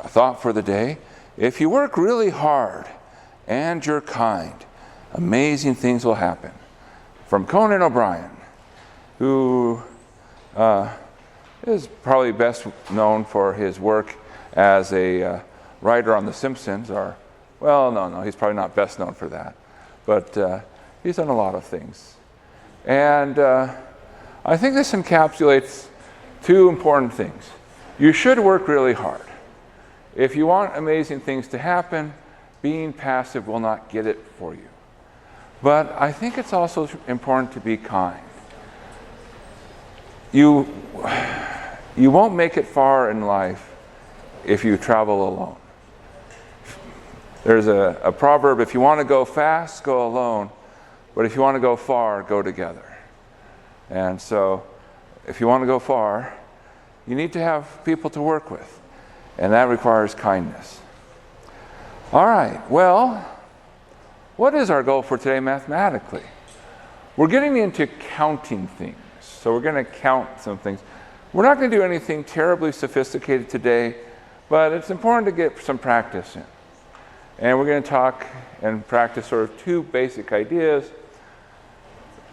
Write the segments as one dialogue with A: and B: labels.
A: thought for the day. If you work really hard and you're kind, amazing things will happen. From Conan O'Brien, who is probably best known for his work as a writer on The Simpsons, or, well, no, he's probably not best known for that. But he's done a lot of things. And I think this encapsulates two important things. You should work really hard. If you want amazing things to happen, being passive will not get it for you. But I think it's also important to be kind. You won't make it far in life if you travel alone. There's a proverb, if you want to go fast, go alone. But if you want to go far, go together. And so, if you want to go far, you need to have people to work with. And that requires kindness. All right, well, what is our goal for today mathematically? We're getting into counting things. So we're going to count some things. We're not going to do anything terribly sophisticated today, but it's important to get some practice in. And we're going to talk and practice sort of two basic ideas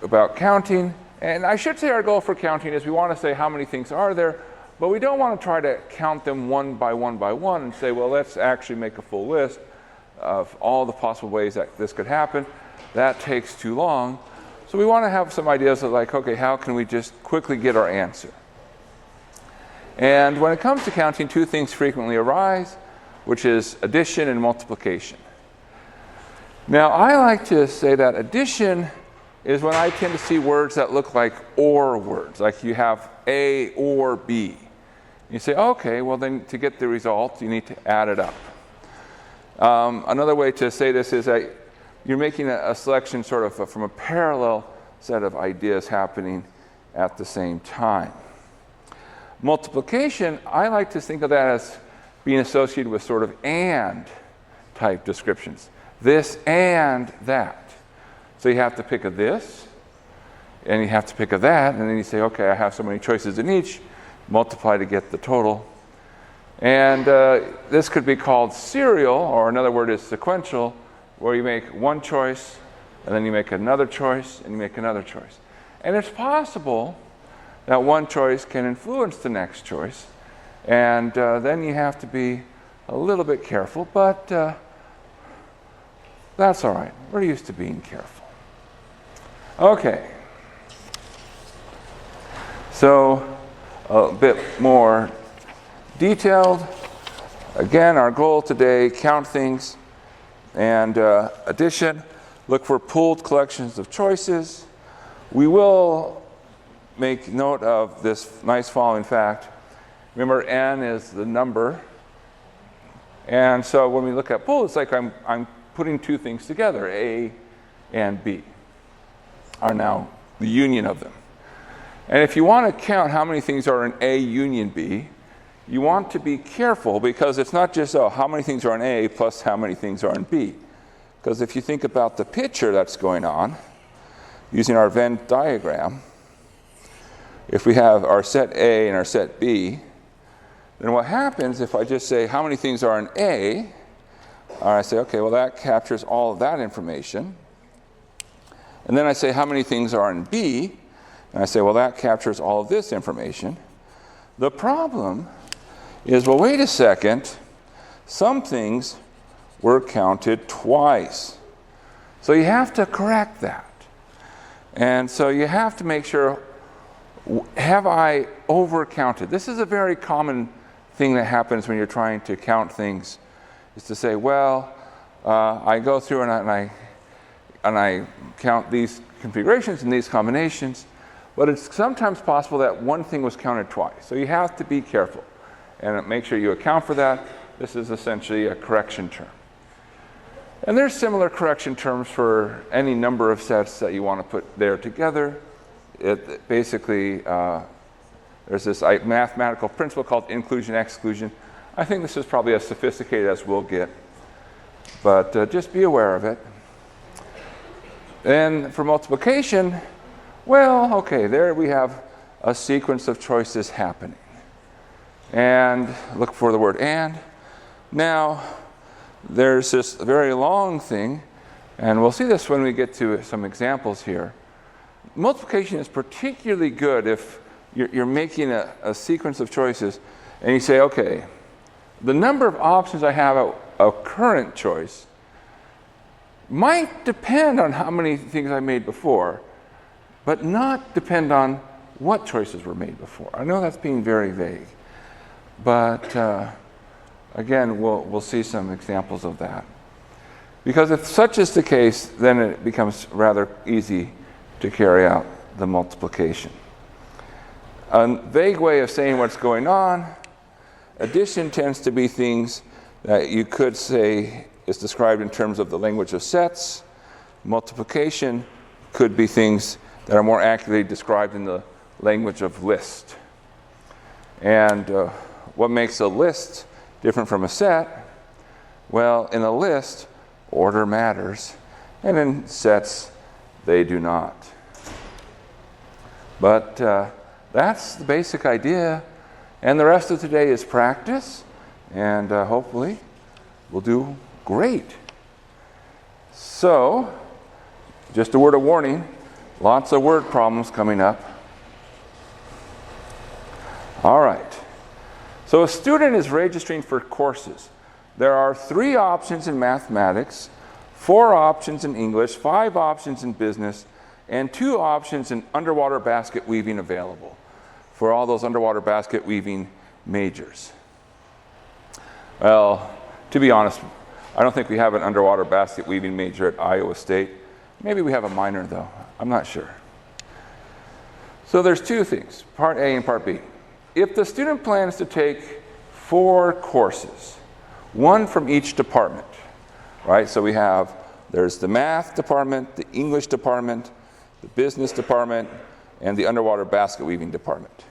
A: about counting. And I should say our goal for counting is we want to say how many things are there, but we don't want to try to count them one by one and say, well, let's actually make a full list of all the possible ways that this could happen. That takes too long. So we want to have some ideas of like, okay, how can we just quickly get our answer? And when it comes to counting, two things frequently arise, which is addition and multiplication. Now, I like to say that addition is when I tend to see words that look like or words, like you have A or B. You say, okay, well then to get the result, you need to add it up. Another way to say this is that you're making a selection sort of from a parallel set of ideas happening at the same time. Multiplication, I like to think of that as being associated with sort of and type descriptions. This and that. So you have to pick a this, and you have to pick a that, and then you say, okay, I have so many choices in each, multiply to get the total. And this could be called serial, or another word is sequential, where you make one choice, and then you make another choice, and you make another choice. And it's possible that one choice can influence the next choice, and then you have to be a little bit careful, but that's all right. We're used to being careful. Okay. So, a bit more detailed. Again, our goal today, count things. And addition, look for pooled collections of choices. We will make note of this nice following fact. Remember, n is the number. And so when we look at pool, it's like I'm putting two things together. A and B are now the union of them. And if you want to count how many things are in A union B, you want to be careful because it's not just, how many things are in A plus how many things are in B. Because if you think about the picture that's going on, using our Venn diagram, if we have our set A and our set B, then what happens if I just say how many things are in A, or I say, okay, well that captures all of that information. And then I say how many things are in B, and I say, well that captures all of this information. The problem is, well, wait a second, some things were counted twice. So you have to correct that. And so you have to make sure, have I overcounted? This is a very common thing that happens when you're trying to count things, is to say, well, I go through and I count these configurations and these combinations, but it's sometimes possible that one thing was counted twice. So you have to be careful and make sure you account for that. This is essentially a correction term. And there's similar correction terms for any number of sets that you want to put there together. It basically, there's this mathematical principle called inclusion-exclusion. I think this is probably as sophisticated as we'll get, but just be aware of it. And for multiplication, well, okay, there we have a sequence of choices happening. And look for the word and. Now, there's this very long thing, and we'll see this when we get to some examples here. Multiplication is particularly good if you're making a sequence of choices, and you say, okay, the number of options I have at a current choice might depend on how many things I made before, but not depend on what choices were made before. I know that's being very vague, but again, we'll see some examples of that. Because if such is the case, then it becomes rather easy to carry out the multiplication. A vague way of saying what's going on, addition tends to be things that you could say is described in terms of the language of sets. Multiplication could be things that are more accurately described in the language of list. And what makes a list different from a set? Well, in a list, order matters, and in sets, they do not. But that's the basic idea, and the rest of today is practice, and hopefully we'll do great. So, just a word of warning, lots of word problems coming up. All right. So a student is registering for courses. There are 3 options in mathematics, 4 options in English, 5 options in business, and 2 options in underwater basket weaving available for all those underwater basket weaving majors. Well, to be honest, I don't think we have an underwater basket weaving major at Iowa State. Maybe we have a minor though, I'm not sure. So there's 2 things, part A and part B. If the student plans to take 4 courses, 1 from each department, right? So there's the math department, the English department, the business department, and the underwater basket weaving department.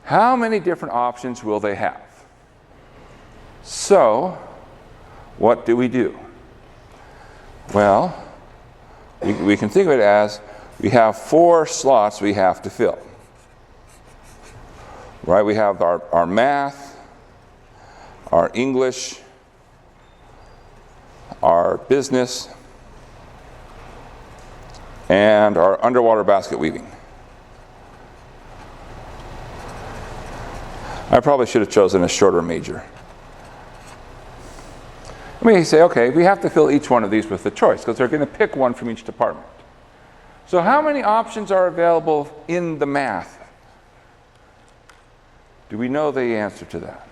A: How many different options will they have? So, what do we do? Well, we can think of it as we have 4 slots we have to fill. Right, we have our math, our English, our business, and our underwater basket weaving. I probably should have chosen a shorter major. I mean, you say, okay, we have to fill each one of these with a choice because they're going to pick 1 from each department. So how many options are available in the math? Do we know the answer to that?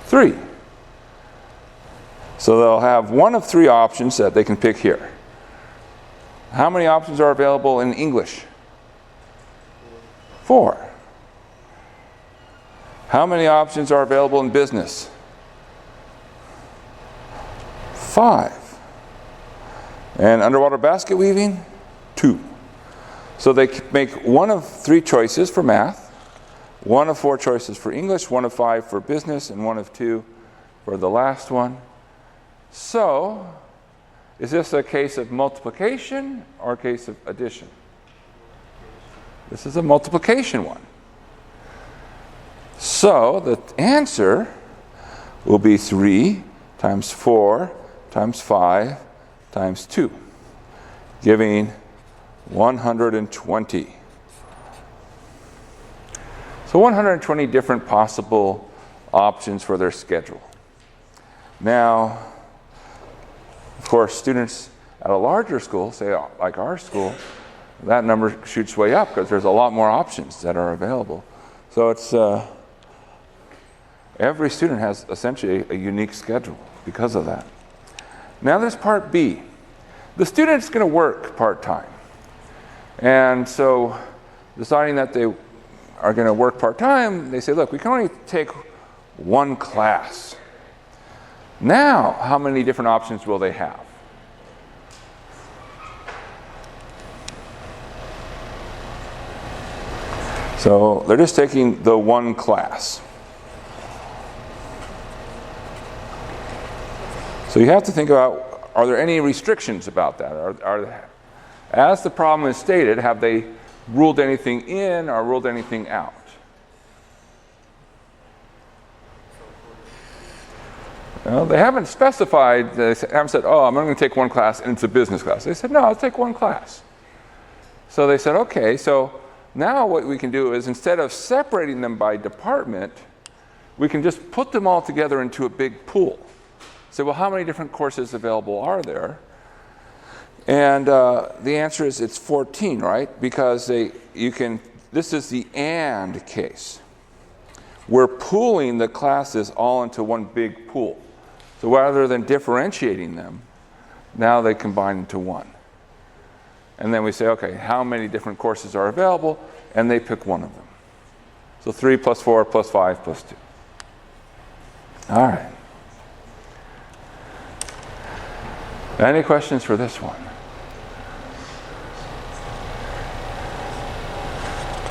A: 3. So they'll have 1 of 3 options that they can pick here. How many options are available in English? 4. How many options are available in business? 5. And underwater basket weaving? 2. So they make 1 of 3 choices for math, 1 of 4 choices for English, 1 of 5 for business, and 1 of 2 for the last one. So, is this a case of multiplication or a case of addition? This is a multiplication one. So, the answer will be 3 times 4 times 5 times 2, giving 120. So 120 different possible options for their schedule. Now, of course, students at a larger school, say like our school, that number shoots way up because there's a lot more options that are available. So it's every student has essentially a unique schedule because of that. Now there's part B. The student's going to work part-time. And so deciding that they are going to work part-time, they say, look, we can only take 1 class. Now, how many different options will they have? So they're just taking the 1 class. So you have to think about, are there any restrictions about that? As the problem is stated, have they ruled anything in or ruled anything out? Well, they haven't specified, they haven't said, oh, I'm only going to take one class and it's a business class. They said, no, I'll take one class. So they said, okay, so now what we can do is instead of separating them by department, we can just put them all together into a big pool. Say, well, how many different courses available are there? And the answer is it's 14, right? Because this is the and case. We're pooling the classes all into one big pool. So rather than differentiating them, now they combine into one. And then we say, okay, how many different courses are available? And they pick one of them. So 3 plus 4 plus 5 plus 2. All right. Any questions for this one?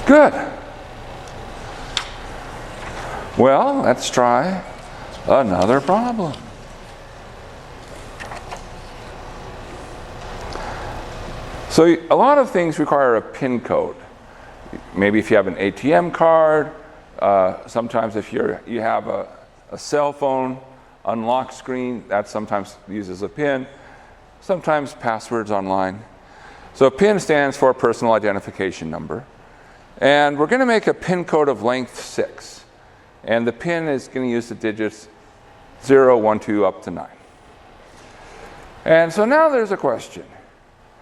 A: Good. Well, let's try another problem. So a lot of things require a PIN code. Maybe if you have an ATM card, sometimes if you have a cell phone unlock screen, that sometimes uses a PIN. Sometimes passwords online. So a PIN stands for personal identification number. And we're going to make a PIN code of length 6. And the PIN is going to use the digits 0, 1, 2, up to 9. And so now there's a question.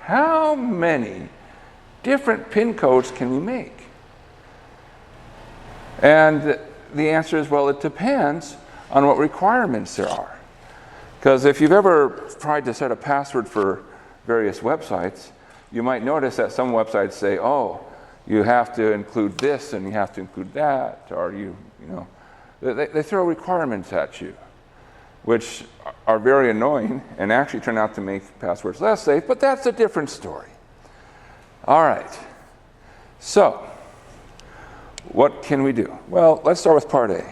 A: How many different PIN codes can we make? And the answer is, well, it depends on what requirements there are. Because if you've ever tried to set a password for various websites, you might notice that some websites say, oh, you have to include this and you have to include that, or they throw requirements at you, which are very annoying and actually turn out to make passwords less safe, but that's a different story. All right, so what can we do? Well, let's start with part A.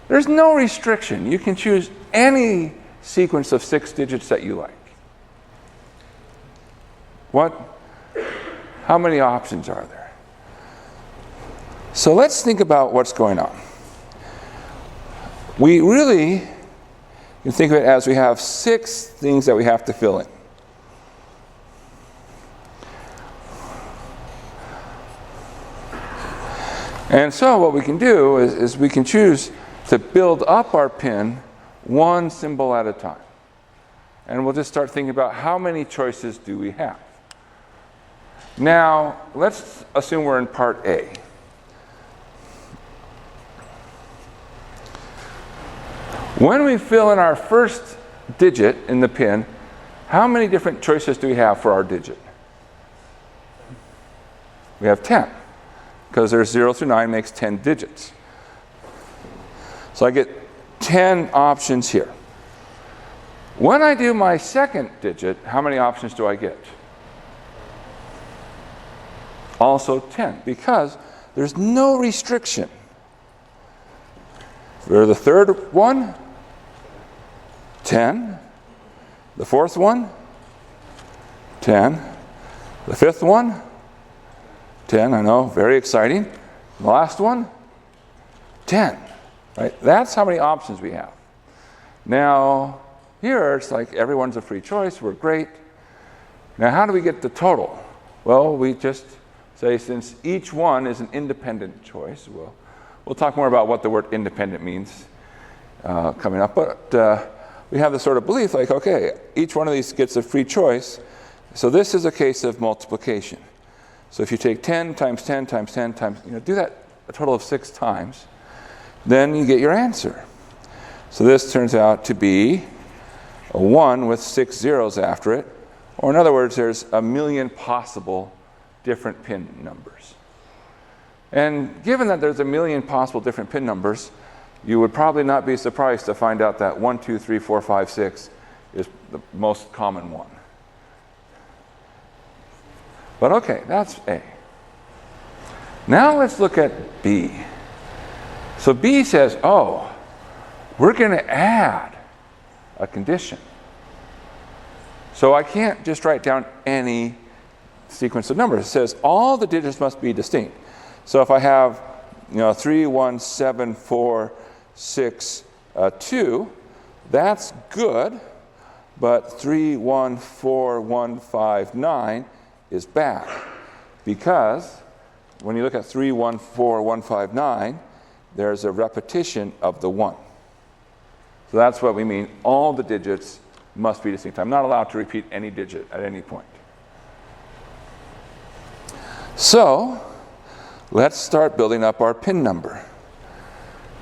A: There's no restriction. You can choose any sequence of 6 digits that you like. How many options are there? So let's think about what's going on. We really can think of it as we have 6 things that we have to fill in. And so what we can do is we can choose to build up our PIN one symbol at a time. And we'll just start thinking about how many choices do we have. Now, let's assume we're in part A. When we fill in our first digit in the PIN, how many different choices do we have for our digit? We have 10, because there's 0 through 9 makes 10 digits. So I get 10 options here. When I do my second digit, how many options do I get? Also 10, because there's no restriction. For the third one, 10. The fourth one, 10. The fifth one, 10. I know, very exciting. The last one, 10. Right? That's how many options we have. Now, here it's like everyone's a free choice. We're great. Now, how do we get the total? Well, we just say since each one is an independent choice, we'll talk more about what the word independent means coming up. But we have this sort of belief like, okay, each one of these gets a free choice. So this is a case of multiplication. So if you take 10 times 10 times 10 times, do that a total of 6 times, then you get your answer. So this turns out to be a 1 with 6 zeros after it. Or in other words, there's a million possible different PIN numbers. And given that there's a million possible different PIN numbers, you would probably not be surprised to find out that 1, 2, 3, 4, 5, 6 is the most common one. But okay, that's A. Now let's look at B. So B says, oh, we're going to add a condition. So I can't just write down any sequence of numbers. It says all the digits must be distinct. So if I have 3, 1, 7, 4, 6, 2, That's good, but 314159 is bad, because when you look at 314159, there's a repetition of the 1. So that's what we mean. All the digits must be distinct. I'm not allowed to repeat any digit at any point. So let's start building up our pin number.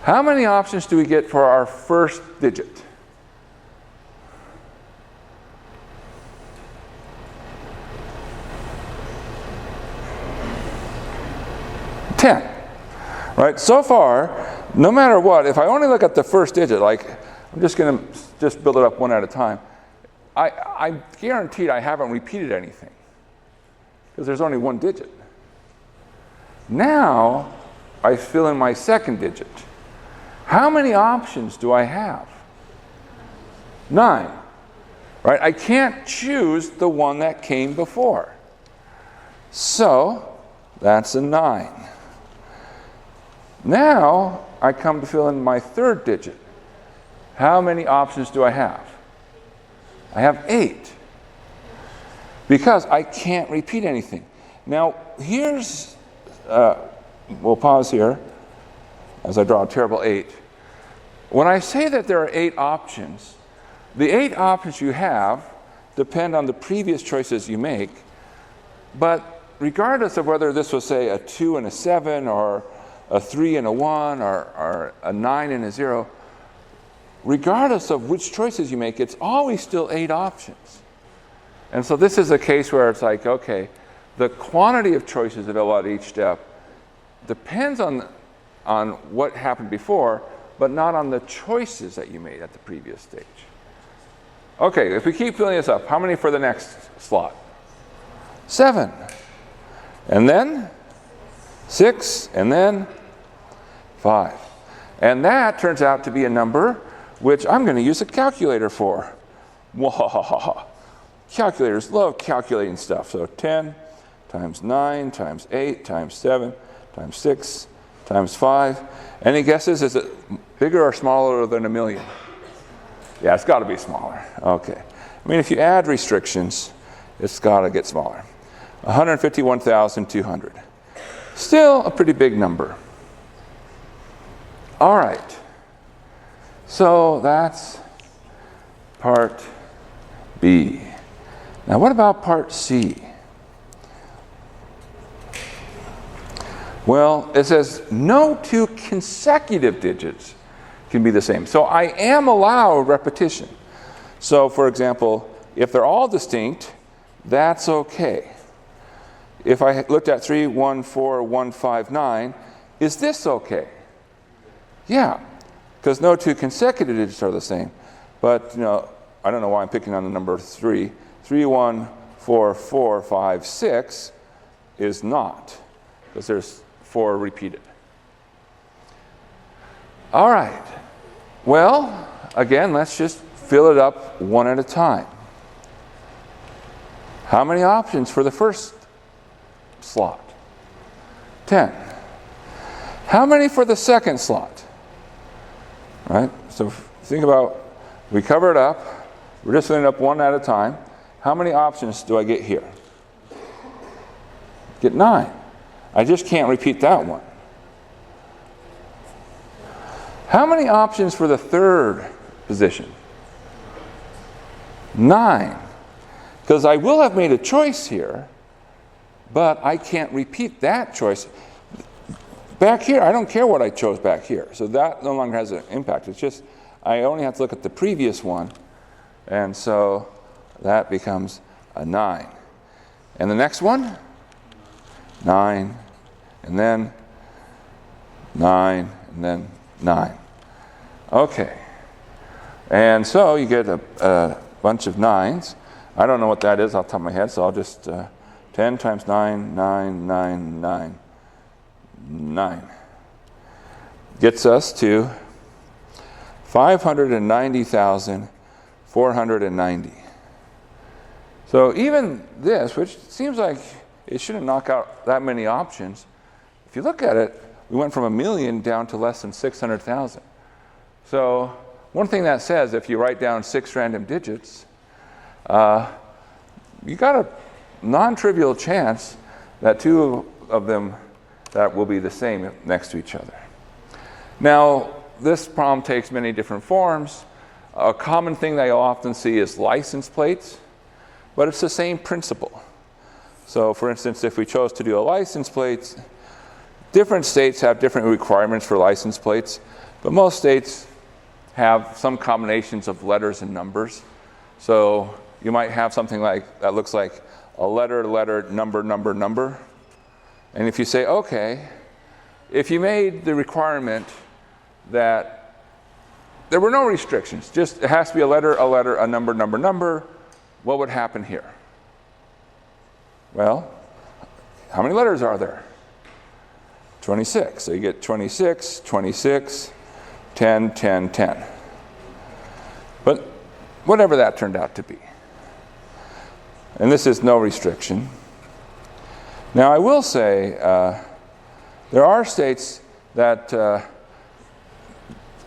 A: How many options do we get for our first digit? 10. Right? So far, no matter what, if I only look at the first digit, like I'm just going to build it up one at a time, I'm guaranteed I haven't repeated anything, because there's only one digit. Now, I fill in my second digit. How many options do I have? 9. Right? I can't choose the one that came before. So, that's a 9. Now, I come to fill in my third digit. How many options do I have? I have 8. Because I can't repeat anything. Now, here's, we'll pause here as I draw a terrible 8. When I say that there are 8 options, the 8 options you have depend on the previous choices you make, but regardless of whether this was, say, a 2 and a 7, or a 3 and a 1, or a 9 and a 0, regardless of which choices you make, it's always still 8 options. And so this is a case where it's like, okay, the quantity of choices available at each step depends on what happened before, but not on the choices that you made at the previous stage. Okay, if we keep filling this up, how many for the next slot? 7. And then 6, and then 5. And that turns out to be a number which I'm going to use a calculator for. Wahahaha. Calculators love calculating stuff. So 10 times 9 times 8 times 7 times 6 times 5. Any guesses? Is it bigger or smaller than a million? Yeah, it's got to be smaller. Okay. I mean, if you add restrictions, it's got to get smaller. 151,200. Still a pretty big number. All right. So that's part B. Now what about part C? Well, it says no 2 consecutive digits can be the same. So I am allowed repetition. So for example, if they're all distinct, that's okay. If I looked at 314159, is this okay? Yeah, because no 2 consecutive digits are the same. But I don't know why I'm picking on the number 3. 314456 is not, because there's 4 repeated. All right. Well, again, let's just fill it up one at a time. How many options for the first slot? 10. How many for the second slot? Right? So think about, we cover it up. We're just filling it up one at a time. How many options do I get here? Get 9. I just can't repeat that one. How many options for the third position? 9. Because I will have made a choice here, but I can't repeat that choice. Back here, I don't care what I chose back here. So that no longer has an impact. It's just, I only have to look at the previous one. And so that becomes a 9. And the next one? 9. And then 9. And then 9. Okay. And so you get a bunch of 9s. I don't know what that is off the top of my head, so I'll just 10 times 9, 9, 9, 9. 9. Gets us to 590,490. So even this, which seems like it shouldn't knock out that many options, if you look at it, we went from 1 million down to less than 600,000. So one thing that says, if you write down 6 random digits, you got a non-trivial chance that 2 of them that will be the same next to each other. Now, this problem takes many different forms. A common thing that you'll often see is license plates, but it's the same principle. So, for instance, if we chose to do a license plate, different states have different requirements for license plates, but most states have some combinations of letters and numbers. So you might have something like that looks like a letter, number, number, number. And if you say, okay, if you made the requirement that there were no restrictions, just it has to be a letter, a number, number, number, what would happen here? Well, how many letters are there? 26. So you get 26, 26, 10, 10, 10. But whatever that turned out to be. And this is no restriction. Now, I will say there are states that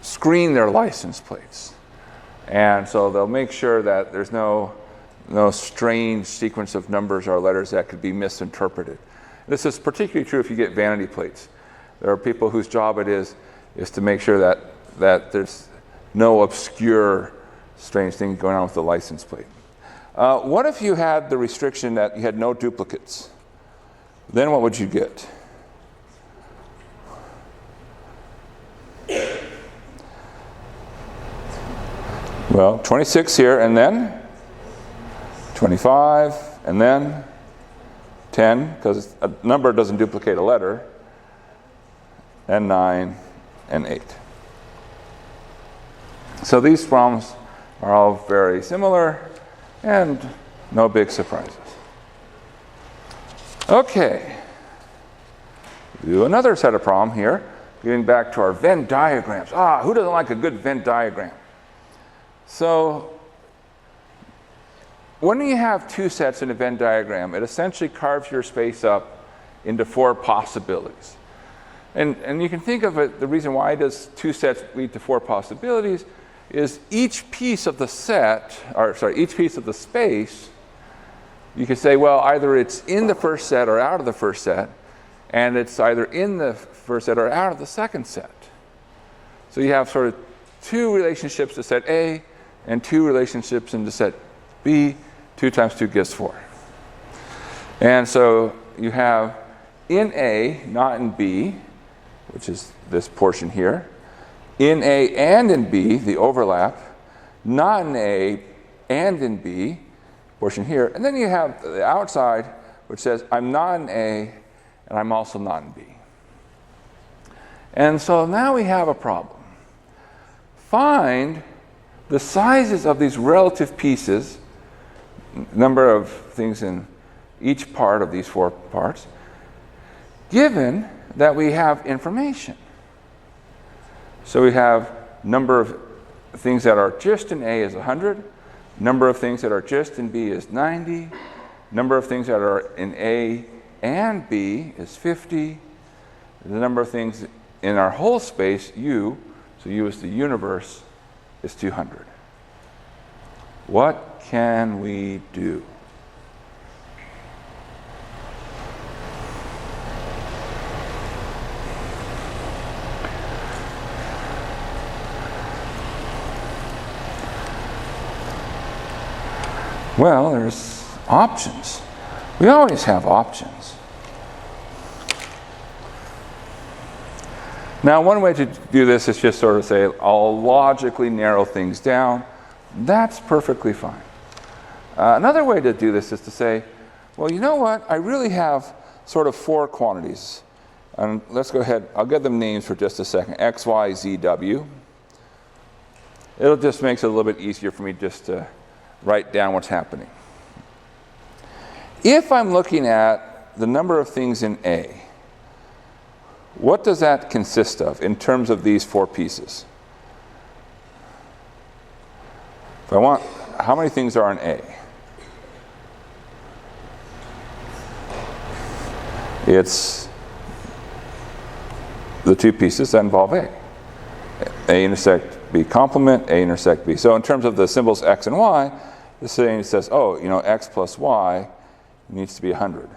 A: screen their license plates. And so they'll make sure that there's no strange sequence of numbers or letters that could be misinterpreted. This is particularly true if you get vanity plates. There are people whose job it is to make sure that there's no obscure, strange thing going on with the license plate. What if you had the restriction that you had no duplicates? Then what would you get? Well, 26 here, and then 25, and then 10, because a number doesn't duplicate a letter, and 9, and 8. So these problems are all very similar, and no big surprises. Okay. Do another set of problem here, getting back to our Venn diagrams. Who doesn't like a good Venn diagram? So when you have 2 sets in a Venn diagram, it essentially carves your space up into 4 possibilities. And you can think of it, the reason why does 2 sets lead to 4 possibilities is each piece of the each piece of the space, you could say, well, either it's in the first set or out of the first set, and it's either in the first set or out of the second set. So you have sort of 2 relationships to set A and 2 relationships into set B. 2 times 2 gives 4. And so you have in A, not in B, which is this portion here, in A and in B, the overlap, not in A and in B, portion here, and then you have the outside, which says I'm not in A and I'm also not in B. And so now we have a problem. Find the sizes of these relative pieces, number of things in each part of these 4 parts, given that we have information. So we have number of things that are just in A is 100, number of things that are just in B is 90, number of things that are in A and B is 50, the number of things in our whole space, U, so U is the universe, is 200. What can we do? Well, there's options. We always have options. Now, one way to do this is just sort of say, I'll logically narrow things down. That's perfectly fine. Another way to do this is to say, well, you know what? I really have sort of 4 quantities. And let's go ahead. I'll give them names for just a second. X, Y, Z, W. It'll just makes it a little bit easier for me just to write down what's happening. If I'm looking at the number of things in A, what does that consist of in terms of these 4 pieces? If I want, how many things are in A? It's the 2 pieces that involve A. A intersect intersect B complement, A intersect B. So in terms of the symbols x and y, this thing says, oh, x plus y needs to be 100.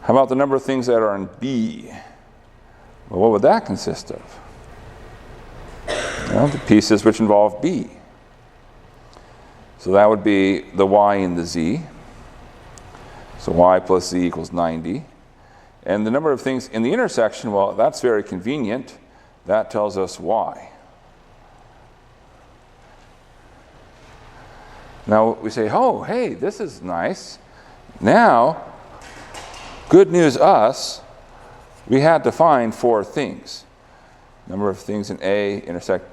A: How about the number of things that are in B? Well, what would that consist of? The pieces which involve B. So that would be the y and the z. So y plus z equals 90. And the number of things in the intersection, well, that's very convenient. That tells us y. Now we say, oh, hey, this is nice. Now, good news us, we had to find 4 things. Number of things in A intersect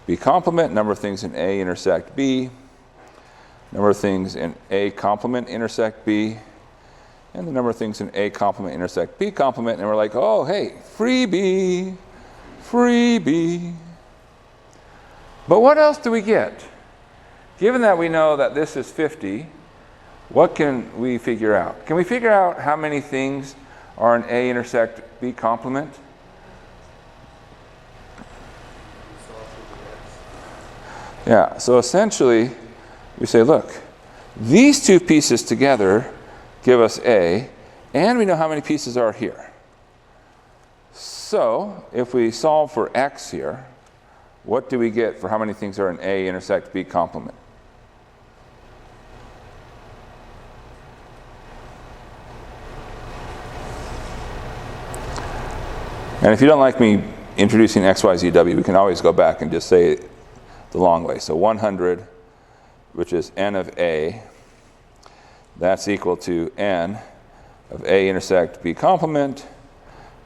A: B complement, number of things in A intersect B, number of things in A complement intersect B, and the number of things in A complement intersect B complement, and we're like, oh, hey, freebie, freebie. But what else do we get? Given that we know that this is 50, what can we figure out? Can we figure out how many things are in A intersect B complement? Yeah, so essentially, we say, look, these 2 pieces together give us A, and we know how many pieces are here. So, if we solve for x here, what do we get for how many things are in A intersect B complement? And if you don't like me introducing x, y, z, w, we can always go back and just say it the long way. So 100, which is n of A, that's equal to n of A intersect B complement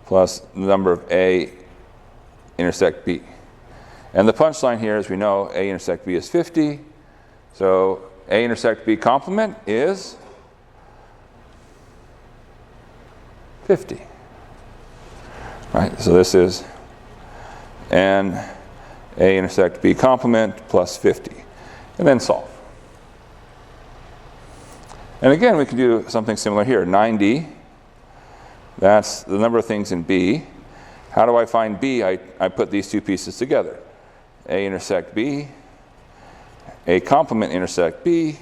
A: plus the number of A intersect B. And the punchline here is we know A intersect B is 50. So A intersect B complement is 50. Right, so this is n A intersect B complement plus 50. And then solve. And again, we can do something similar here. 90, that's the number of things in B. How do I find B? I put these 2 pieces together. A intersect B, A complement intersect B.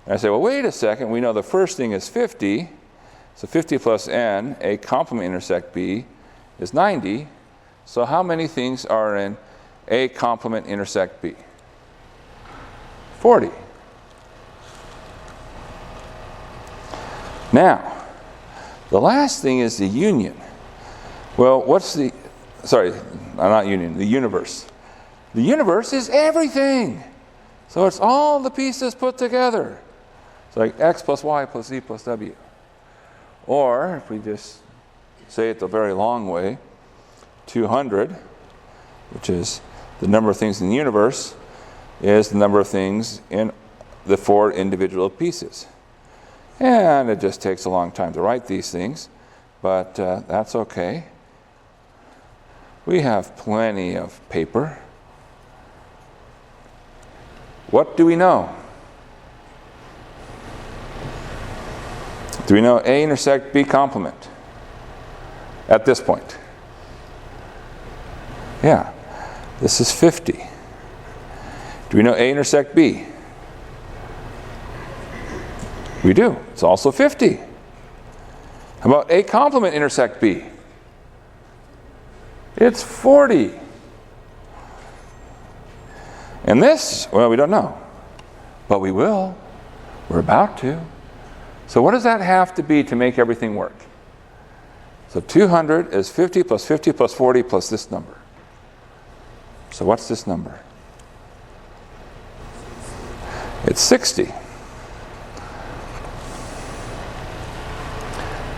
A: And I say, well, wait a second. We know the first thing is 50. So 50 plus n, A complement intersect B, is 90. So how many things are in A complement intersect B? 40. Now, the last thing is the union. Well, the universe. The universe is everything. So it's all the pieces put together. It's like x plus y plus z plus w. Or, if we just say it the very long way, 200, which is the number of things in the universe, is the number of things in the 4 individual pieces. And it just takes a long time to write these things, but that's okay. We have plenty of paper. What do we know? Do we know A intersect B complement at this point? Yeah, this is 50. Do we know A intersect B? We do. It's also 50. How about A complement intersect B? It's 40. And this, well, we don't know. But we will. We're about to. So what does that have to be to make everything work? So 200 is 50 plus 50 plus 40 plus this number. So what's this number? It's 60.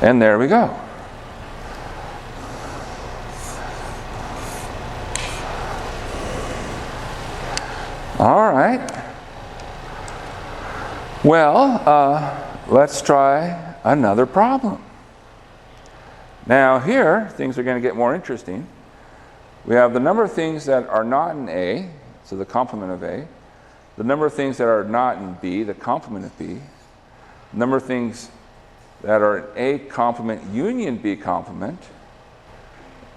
A: And there we go. All right. Well, let's try another problem. Now here, things are going to get more interesting. We have the number of things that are not in A, so the complement of A, the number of things that are not in B, the complement of B, the number of things that are in A complement union B complement,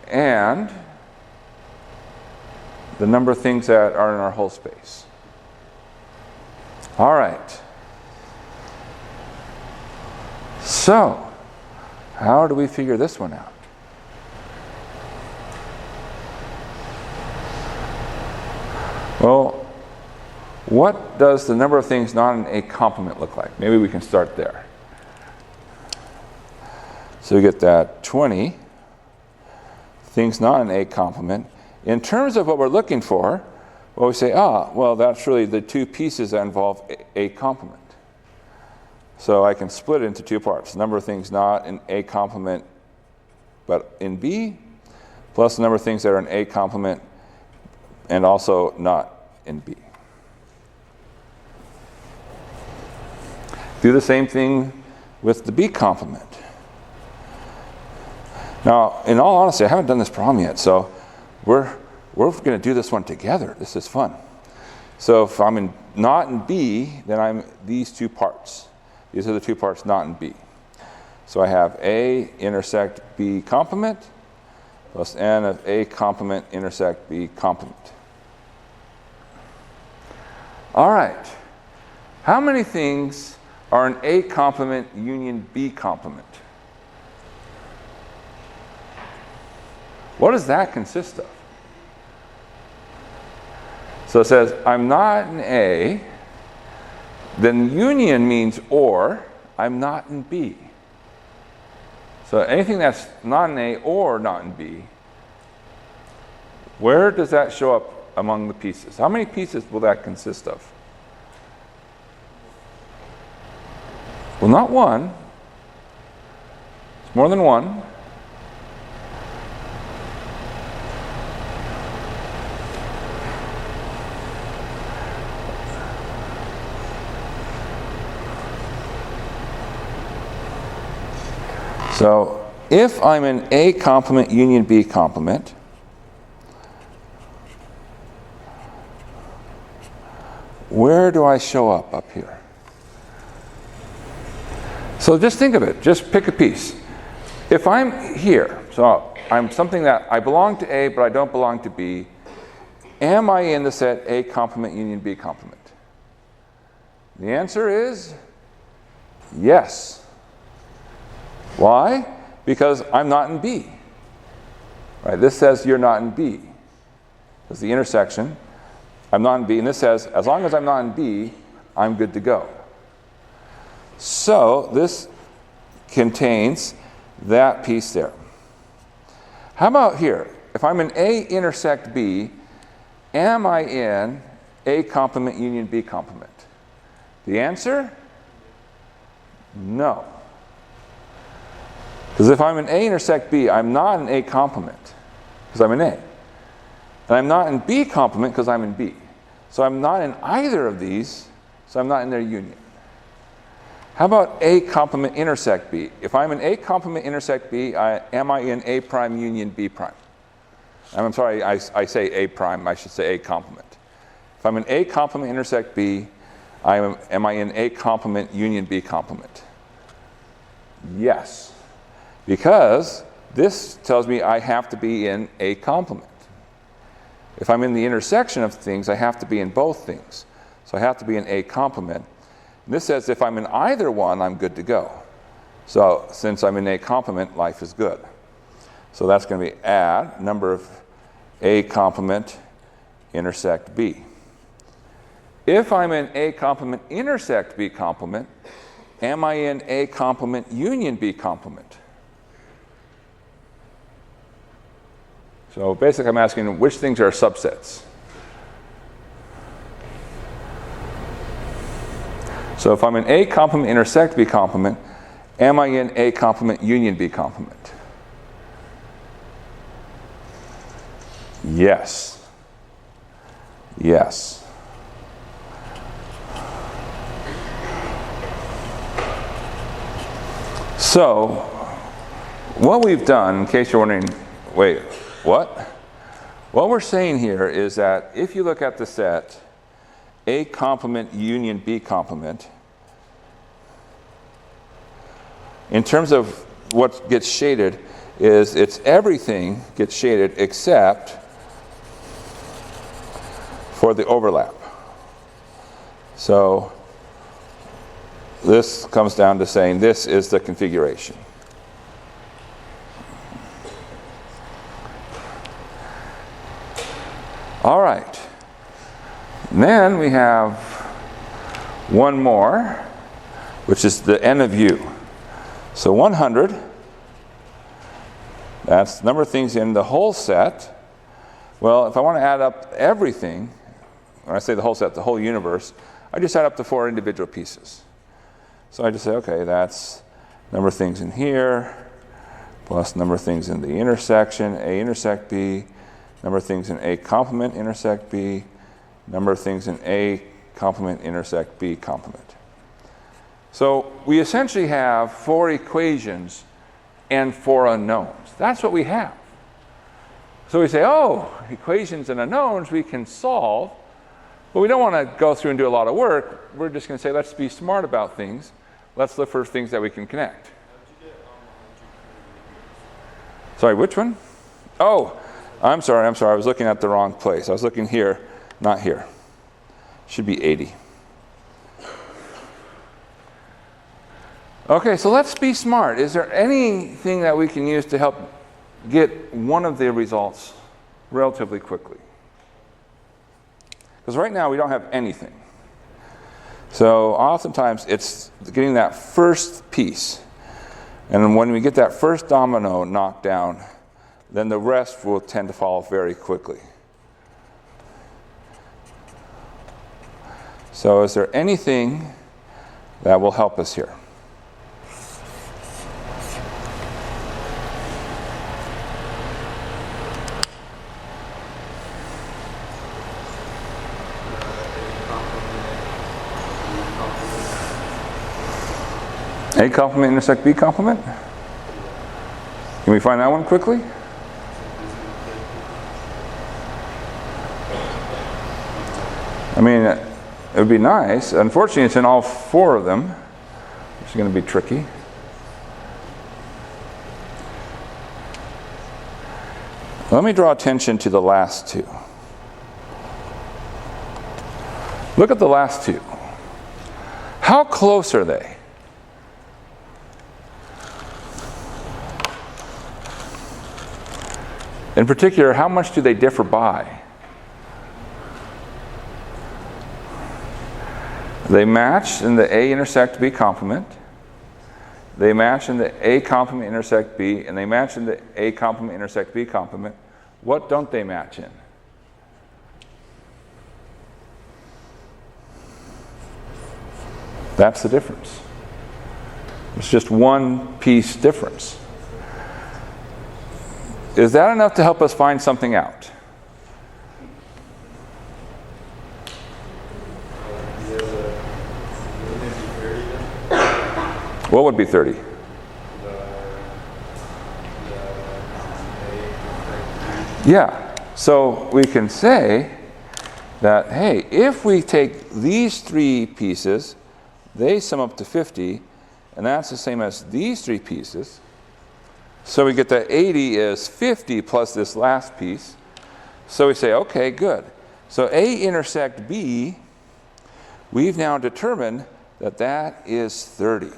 A: and the number of things that are in our whole space. All right. So, how do we figure this one out? Well, what does the number of things not in A complement look like? Maybe we can start there. So we get that 20 things not in A complement. In terms of what we're looking for, well, we say, well, that's really the two pieces that involve A complement. So I can split it into two parts. Number of things not in A complement but in B, plus the number of things that are in A complement and also not in B. Do the same thing with the B complement. Now, in all honesty, I haven't done this problem yet, so we're going to do this one together. This is fun. So if I'm not in B, then I'm these two parts. These are the two parts not in B. So I have A intersect B complement plus N of A complement intersect B complement. All right. How many things are an A complement union B complement? What does that consist of? So it says, I'm not in A, then union means or, I'm not in B. So anything that's not in A or not in B, where does that show up among the pieces? How many pieces will that consist of? Well, not one. It's more than one. So if I'm in A complement union B complement, where do I show up here? So just think of it. Just pick a piece. If I'm here, so I'm something that I belong to A, but I don't belong to B, am I in the set A complement union B complement? The answer is yes. Why? Because I'm not in B. Right? This says you're not in B. That's the intersection. I'm not in B, and this says, as long as I'm not in B, I'm good to go. So this contains that piece there. How about here? If I'm in A intersect B, am I in A complement union B complement? The answer? No. Because if I'm in A intersect B, I'm not in A complement, because I'm in A. And I'm not in B complement because I'm in B. So I'm not in either of these, so I'm not in their union. How about A complement intersect B? If I'm in A complement intersect B, am I in A prime union B prime? I'm sorry, I say A prime, I should say A complement. If I'm in A complement intersect B, am I in A complement union B complement? Yes. Because this tells me I have to be in A complement. If I'm in the intersection of things, I have to be in both things. So I have to be in A complement. And this says if I'm in either one, I'm good to go. So since I'm in A complement, life is good. So that's going to be add number of A complement intersect B. If I'm in A complement intersect B complement, am I in A complement union B complement? So basically I'm asking which things are subsets. So if I'm in A complement intersect B complement, am I in A complement union B complement? Yes. Yes. So what we've done, in case you're wondering, wait, what? What we're saying here is that if you look at the set A complement union B complement, in terms of what gets shaded, is it's everything gets shaded except for the overlap. So this comes down to saying this is the configuration. All right. And then we have one more, which is the n of u. So 100, that's the number of things in the whole set. Well, if I want to add up everything, when I say the whole set, the whole universe, I just add up the 4 individual pieces. So I just say, okay, that's number of things in here, plus number of things in the intersection, A intersect B, number of things in A complement intersect B, number of things in A complement intersect B complement. So we essentially have 4 equations and 4 unknowns. That's what we have. So we say, oh, equations and unknowns we can solve, but we don't want to go through and do a lot of work. We're just going to say, let's be smart about things. Let's look for things that we can connect. Sorry, which one? Oh, I'm sorry. I was looking at the wrong place. I was looking here, not here. Should be 80. Okay, so let's be smart. Is there anything that we can use to help get one of the results relatively quickly? Because right now we don't have anything. So oftentimes it's getting that first piece. And when we get that first domino knocked down, then the rest will tend to follow very quickly. So is there anything that will help us here? A complement intersect B complement? Can we find that one quickly? I mean, it would be nice. Unfortunately, it's in all 4 of them, which is going to be tricky. Let me draw attention to the last 2. Look at the last 2. How close are they? In particular, how much do they differ by? They match in the A intersect B complement. They match in the A complement intersect B, and they match in the A complement intersect B complement. What don't they match in? That's the difference. It's just one piece difference. Is that enough to help us find something out? What would be 30? Yeah, so we can say that, hey, if we take these 3 pieces, they sum up to 50, and that's the same as these 3 pieces. So we get that 80 is 50 plus this last piece. So we say, okay, good. So A intersect B, we've now determined that that is 30.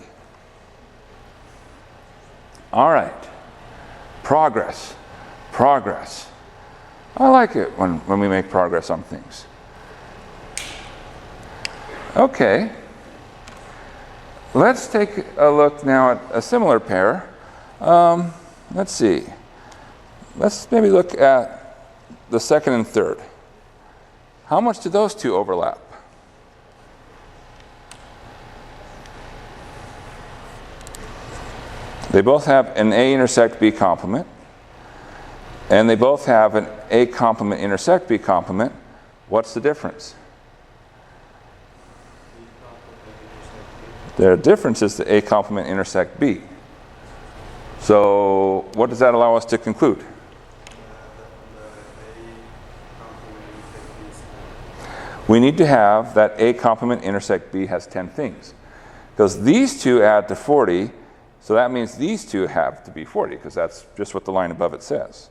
A: All right. Progress. Progress. I like it when we make progress on things. Okay. Let's take a look now at a similar pair. Let's see. Let's maybe look at the second and third. How much do those 2 overlap? They both have an A intersect B complement, and they both have an A complement intersect B complement. What's the difference? Their difference is the A complement intersect B. So what does that allow us to conclude? We need to have that A complement intersect B has 10 things. Because these 2 add to 40, so that means these 2 have to be 40, because that's just what the line above it says.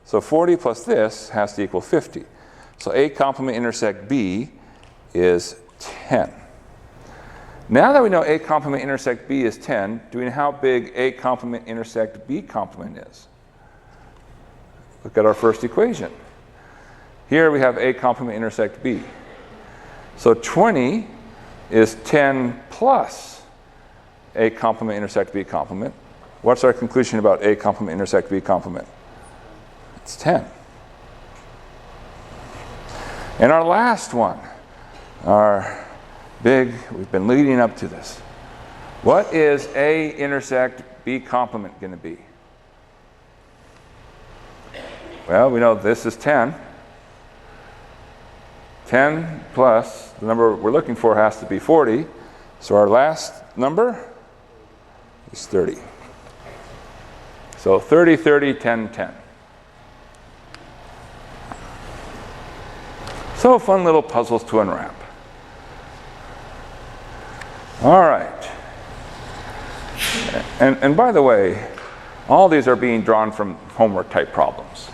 A: So 40 plus this has to equal 50. So A complement intersect B is 10. Now that we know A complement intersect B is 10, do we know how big A complement intersect B complement is? Look at our first equation. Here we have A complement intersect B. So 20 is 10 plus A complement intersect B complement. What's our conclusion about A complement intersect B complement? It's 10. And our last one, our big, we've been leading up to this. What is A intersect B complement going to be? Well, we know this is 10. 10 plus the number we're looking for has to be 40. So our last number is 30. So 30, 30, 10, 10. So fun little puzzles to unwrap. All right. And by the way, all these are being drawn from homework type problems.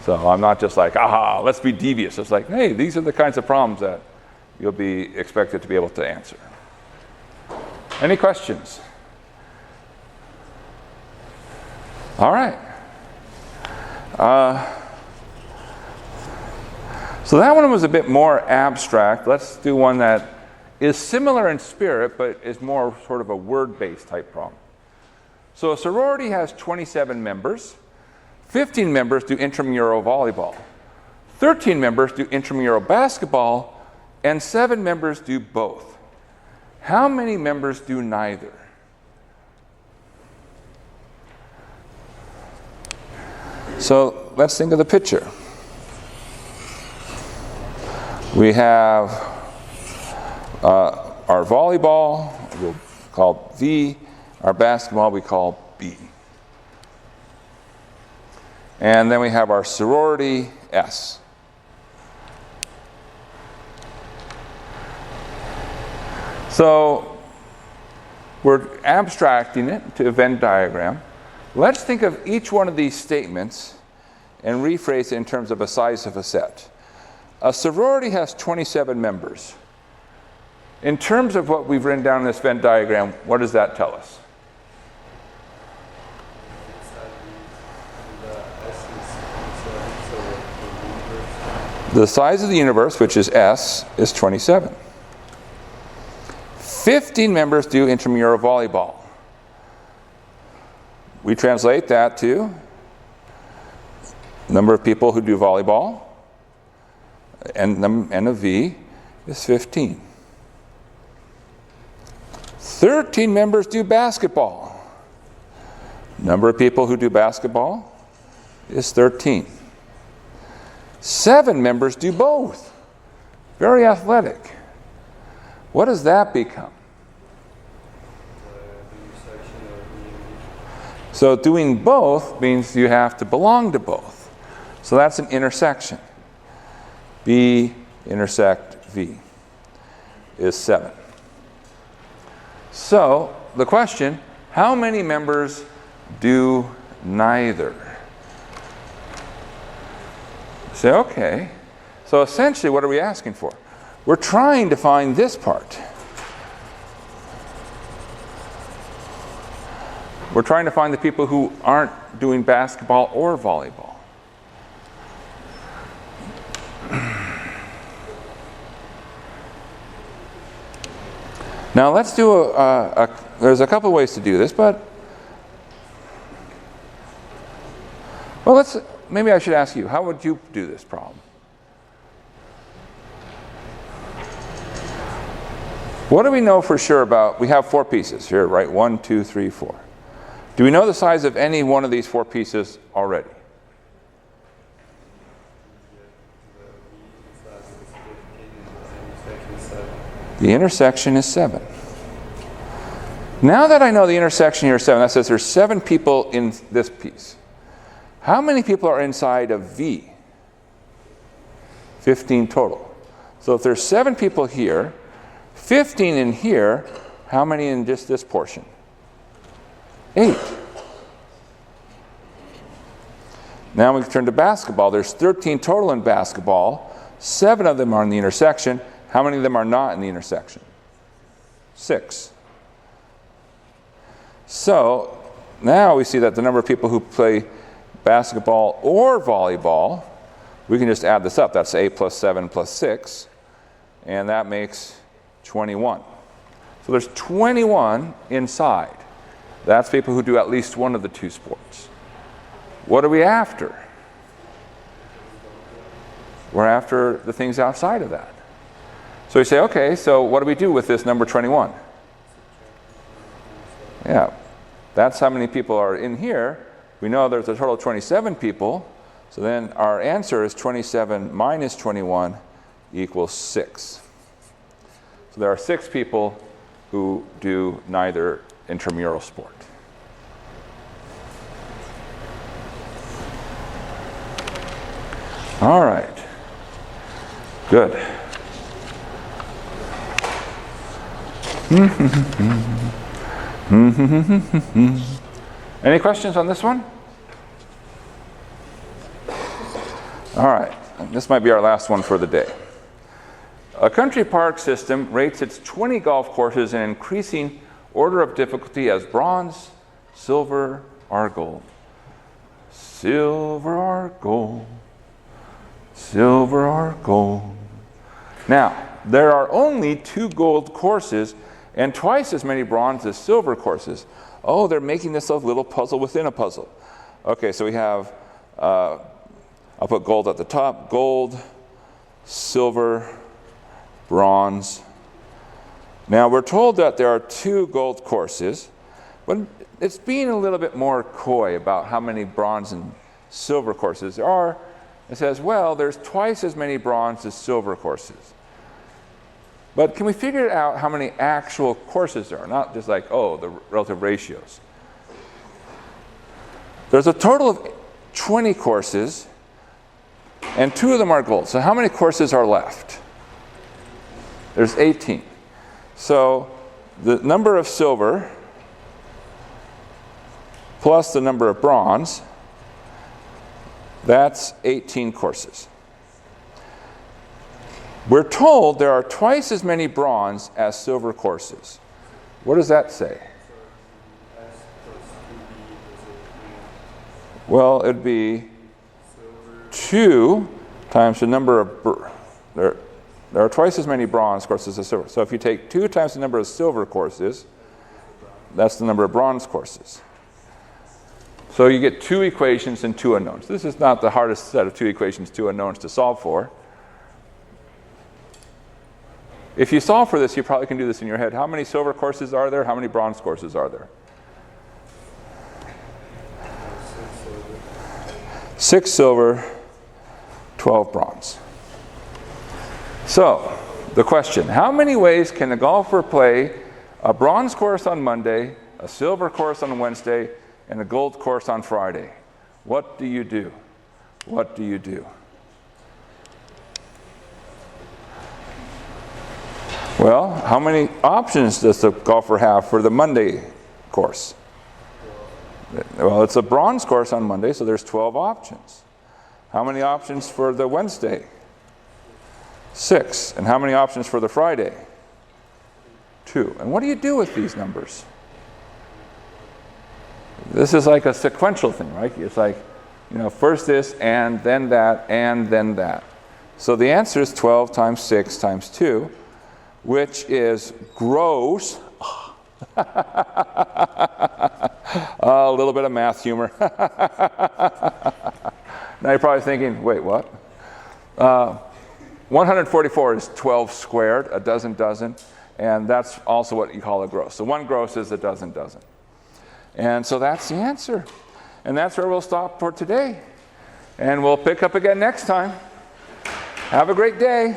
A: So I'm not just like, aha, let's be devious. It's like, hey, these are the kinds of problems that you'll be expected to be able to answer. Any questions? All right. So that one was a bit more abstract. Let's do one that is similar in spirit, but is more sort of a word-based type problem. So a sorority has 27 members. 15 members do intramural volleyball. 13 members do intramural basketball, and 7 members do both. How many members do neither? So let's think of the picture. We have our volleyball, we'll call V. Our basketball we call B. And then we have our sorority, S. So we're abstracting it to a Venn diagram. Let's think of each one of these statements and rephrase it in terms of a size of a set. A sorority has 27 members. In terms of what we've written down in this Venn diagram, what does that tell us? The size of the universe, which is S, is 27. 15 members do intramural volleyball. We translate that to number of people who do volleyball, and N of V is 15. 13 members do basketball. Number of people who do basketball is 13. 7 members do both. Very athletic. What does that become? So doing both means you have to belong to both. So that's an intersection. B intersect V is 7. So the question, how many members do neither? Say, okay. So essentially, what are we asking for? We're trying to find this part. We're trying to find the people who aren't doing basketball or volleyball. Now let's do there's a couple ways to do this, but well, maybe I should ask you, how would you do this problem? What do we know for sure about, we have 4 pieces here, right? 1, 2, 3, 4. Do we know the size of any one of these 4 pieces already? The intersection is 7. Now that I know the intersection here is 7, that says there's 7 people in this piece. How many people are inside of V? 15 total. So if there's 7 people here, 15 in here, how many in just this portion? 8. Now we turn to basketball. There's 13 total in basketball. 7 of them are in the intersection. How many of them are not in the intersection? 6. So now we see that the number of people who play basketball or volleyball, we can just add this up. That's 8 plus 7 plus 6, and that makes 21. So there's 21 inside. That's people who do at least one of the 2 sports. What are we after? We're after the things outside of that. So we say, okay, so what do we do with this number 21? Yeah, that's how many people are in here. We know there's a total of 27 people. So then our answer is 27 minus 21 equals 6. So there are 6 people who do neither intramural sport. All right. Good. Any questions on this one? All right. This might be our last one for the day. A country park system rates its 20 golf courses in increasing order of difficulty as bronze, silver, or gold. Silver or gold. Silver or gold. Now, there are only 2 gold courses and twice as many bronze as silver courses. Oh, they're making this a little puzzle within a puzzle. Okay, so we have, I'll put gold at the top. Gold, silver, bronze. Now, we're told that there are 2 gold courses, but it's being a little bit more coy about how many bronze and silver courses there are. It says, well, there's twice as many bronze as silver courses. But can we figure out how many actual courses there are? Not just like, oh, the relative ratios. There's a total of 20 courses, and 2 of them are gold. So how many courses are left? There's 18. So the number of silver plus the number of bronze, that's 18 courses. We're told there are twice as many bronze as silver courses. What does that say? Well, it'd be 2 times the number of... There are twice as many bronze courses as silver. So if you take 2 times the number of silver courses, that's the number of bronze courses. So you get 2 equations and 2 unknowns. This is not the hardest set of 2 equations, 2 unknowns to solve for. If you solve for this, you probably can do this in your head. How many silver courses are there? How many bronze courses are there? 6 silver, 12 bronze. So, the question, how many ways can a golfer play a bronze course on Monday, a silver course on Wednesday, and a gold course on Friday? What do you do? What do you do? Well, how many options does the golfer have for the Monday course? Well, it's a bronze course on Monday, so there's 12 options. How many options for the Wednesday? 6. And how many options for the Friday? 2. And what do you do with these numbers? This is like a sequential thing, right? It's like, first this, and then that, and then that. So the answer is 12 times 6 times 2, which is gross. A little bit of math humor. Now you're probably thinking, wait, what? 144 is 12 squared, a dozen, and that's also what you call a gross. So 1 gross is a dozen. And so that's the answer. And that's where we'll stop for today. And we'll pick up again next time. Have a great day.